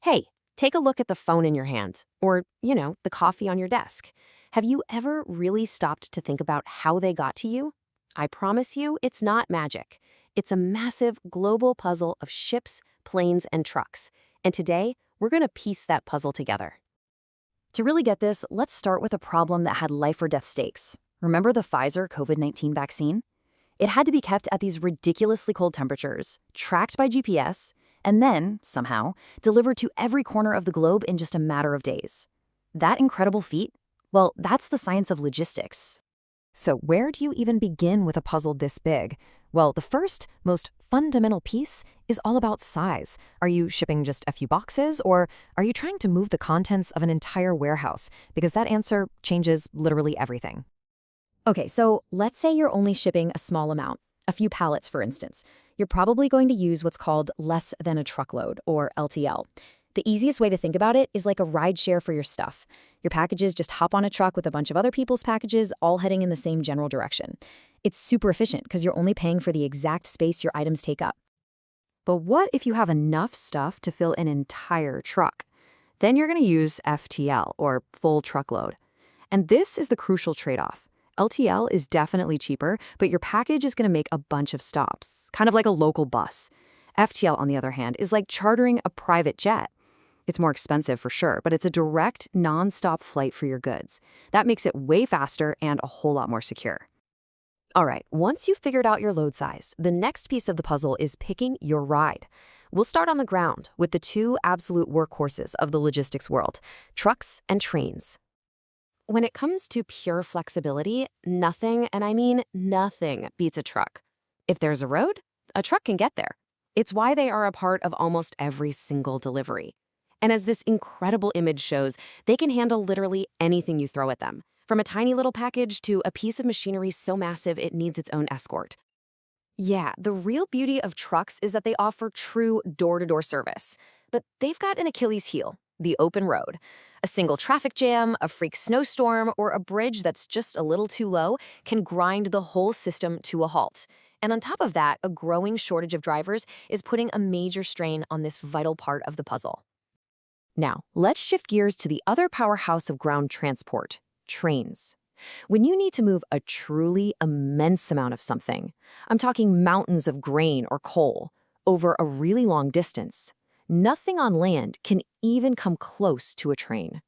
Hey, take a look at the phone in your hand, or, the coffee on your desk. Have you ever really stopped to think about how they got to you? I promise you, it's not magic. It's a massive global puzzle of ships, planes, and trucks. And today, we're going to piece that puzzle together. To really get this, let's start with a problem that had life or death stakes. Remember the Pfizer COVID-19 vaccine? It had to be kept at these ridiculously cold temperatures, tracked by GPS, and then, somehow, delivered to every corner of the globe in just a matter of days. That incredible feat? Well, that's the science of logistics. So where do you even begin with a puzzle this big? Well, the first, most fundamental piece is all about size. Are you shipping just a few boxes, or are you trying to move the contents of an entire warehouse? Because that answer changes literally everything. Okay, so let's say you're only shipping a small amount, a few pallets, for instance. You're probably going to use what's called less than a truckload, or LTL. The easiest way to think about it is like a ride share for your stuff. Your packages just hop on a truck with a bunch of other people's packages, all heading in the same general direction. It's super efficient because you're only paying for the exact space your items take up. But what if you have enough stuff to fill an entire truck? Then you're going to use FTL, or full truckload. And this is the crucial trade-off. LTL is definitely cheaper, but your package is going to make a bunch of stops, kind of like a local bus. FTL, on the other hand, is like chartering a private jet. It's more expensive for sure, but it's a direct, non-stop flight for your goods. That makes it way faster and a whole lot more secure. All right, once you've figured out your load size, the next piece of the puzzle is picking your ride. We'll start on the ground with the two absolute workhorses of the logistics world, trucks and trains. When it comes to pure flexibility, nothing, and I mean nothing, beats a truck. If there's a road, a truck can get there. It's why they are a part of almost every single delivery. And as this incredible image shows, they can handle literally anything you throw at them, from a tiny little package to a piece of machinery so massive it needs its own escort. Yeah, the real beauty of trucks is that they offer true door-to-door service. But they've got an Achilles heel, the open road. A single traffic jam, a freak snowstorm, or a bridge that's just a little too low can grind the whole system to a halt. And on top of that, a growing shortage of drivers is putting a major strain on this vital part of the puzzle. Now, let's shift gears to the other powerhouse of ground transport, trains. When you need to move a truly immense amount of something, I'm talking mountains of grain or coal, over a really long distance, nothing on land can even come close to a train.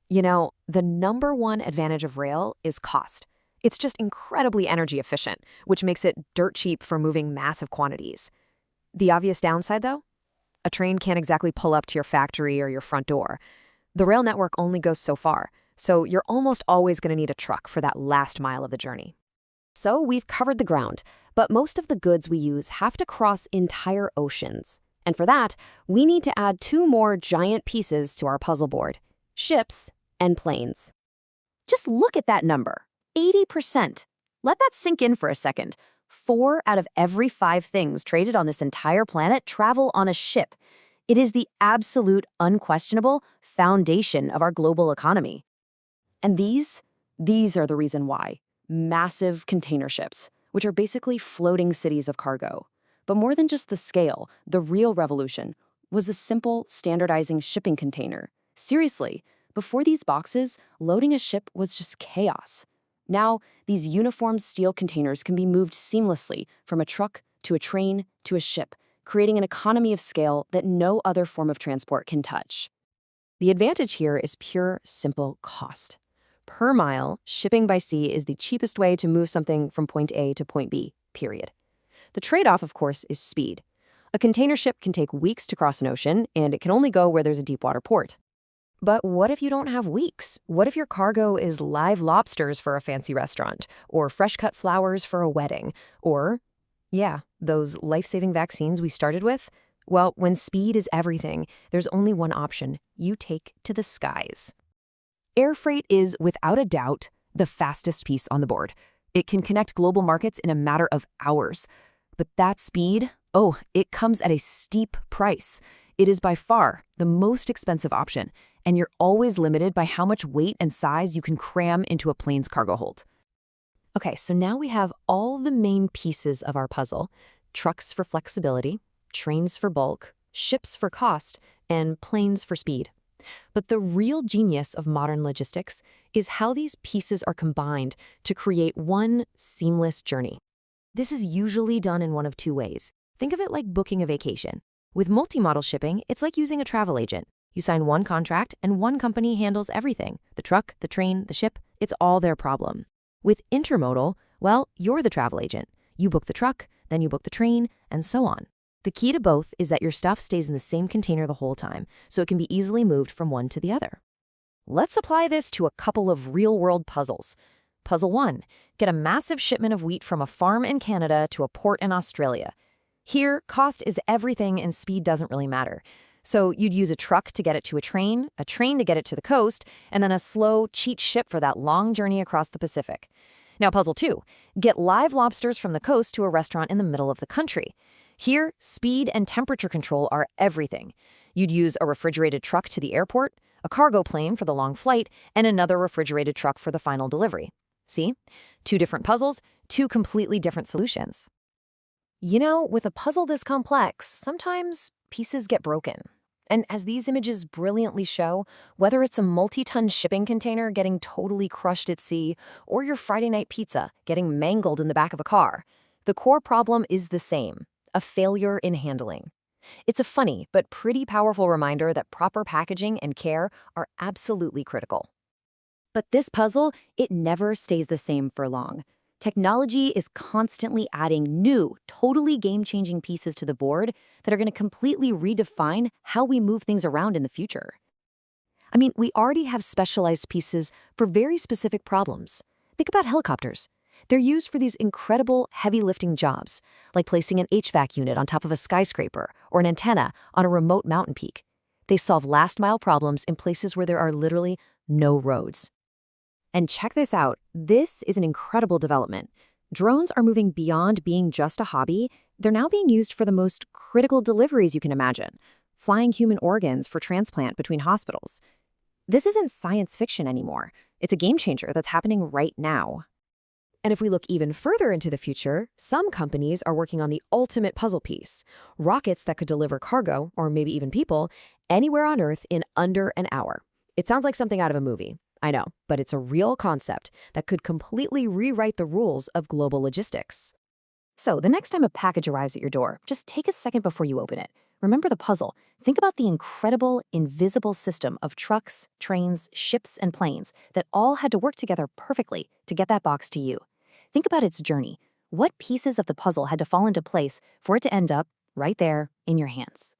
You know, the number one advantage of rail is cost. It's just incredibly energy efficient, which makes it dirt cheap for moving massive quantities. The obvious downside, though? A train can't exactly pull up to your factory or your front door. The rail network only goes so far, so you're almost always going to need a truck for that last mile of the journey. So we've covered the ground, but most of the goods we use have to cross entire oceans. And for that, we need to add two more giant pieces to our puzzle board, ships and planes. Just look at that number, 80%. Let that sink in for a second. 4 out of every 5 things traded on this entire planet travel on a ship. It is the absolute, unquestionable foundation of our global economy. And these are the reason why. Massive container ships, which are basically floating cities of cargo. But more than just the scale, the real revolution was a simple, standardizing shipping container. Seriously, before these boxes, loading a ship was just chaos. Now, these uniform steel containers can be moved seamlessly from a truck to a train to a ship, creating an economy of scale that no other form of transport can touch. The advantage here is pure, simple cost. Per mile, shipping by sea is the cheapest way to move something from point A to point B, period. The trade-off, of course, is speed. A container ship can take weeks to cross an ocean, and it can only go where there's a deep-water port. But what if you don't have weeks? What if your cargo is live lobsters for a fancy restaurant, or fresh-cut flowers for a wedding, or, those life-saving vaccines we started with? Well, when speed is everything, there's only one option. You take to the skies. Air freight is, without a doubt, the fastest piece on the board. It can connect global markets in a matter of hours. But that speed, it comes at a steep price. It is by far the most expensive option, and you're always limited by how much weight and size you can cram into a plane's cargo hold. Okay, so now we have all the main pieces of our puzzle: trucks for flexibility, trains for bulk, ships for cost, and planes for speed. But the real genius of modern logistics is how these pieces are combined to create one seamless journey. This is usually done in one of two ways. Think of it like booking a vacation. With multimodal shipping, it's like using a travel agent. You sign one contract and one company handles everything. The truck, the train, the ship, it's all their problem. With intermodal, well, you're the travel agent. You book the truck, then you book the train, and so on. The key to both is that your stuff stays in the same container the whole time, so it can be easily moved from one to the other. Let's apply this to a couple of real-world puzzles. Puzzle 1. Get a massive shipment of wheat from a farm in Canada to a port in Australia. Here, cost is everything and speed doesn't really matter. So you'd use a truck to get it to a train to get it to the coast, and then a slow, cheat ship for that long journey across the Pacific. Now, puzzle 2. Get live lobsters from the coast to a restaurant in the middle of the country. Here, speed and temperature control are everything. You'd use a refrigerated truck to the airport, a cargo plane for the long flight, and another refrigerated truck for the final delivery. See? 2 different puzzles, 2 completely different solutions. You know, with a puzzle this complex, sometimes pieces get broken. And as these images brilliantly show, whether it's a multi-ton shipping container getting totally crushed at sea, or your Friday night pizza getting mangled in the back of a car, the core problem is the same: a failure in handling. It's a funny but pretty powerful reminder that proper packaging and care are absolutely critical. But this puzzle, it never stays the same for long. Technology is constantly adding new, totally game-changing pieces to the board that are going to completely redefine how we move things around in the future. I mean, we already have specialized pieces for very specific problems. Think about helicopters. They're used for these incredible heavy-lifting jobs, like placing an HVAC unit on top of a skyscraper or an antenna on a remote mountain peak. They solve last-mile problems in places where there are literally no roads. And check this out. This is an incredible development. Drones are moving beyond being just a hobby. They're now being used for the most critical deliveries you can imagine, flying human organs for transplant between hospitals. This isn't science fiction anymore. It's a game changer that's happening right now. And if we look even further into the future, some companies are working on the ultimate puzzle piece: rockets that could deliver cargo, or maybe even people, anywhere on Earth in under an hour. It sounds like something out of a movie. I know, but it's a real concept that could completely rewrite the rules of global logistics. So the next time a package arrives at your door, just take a second before you open it. Remember the puzzle. Think about the incredible, invisible system of trucks, trains, ships, and planes that all had to work together perfectly to get that box to you. Think about its journey. What pieces of the puzzle had to fall into place for it to end up right there in your hands?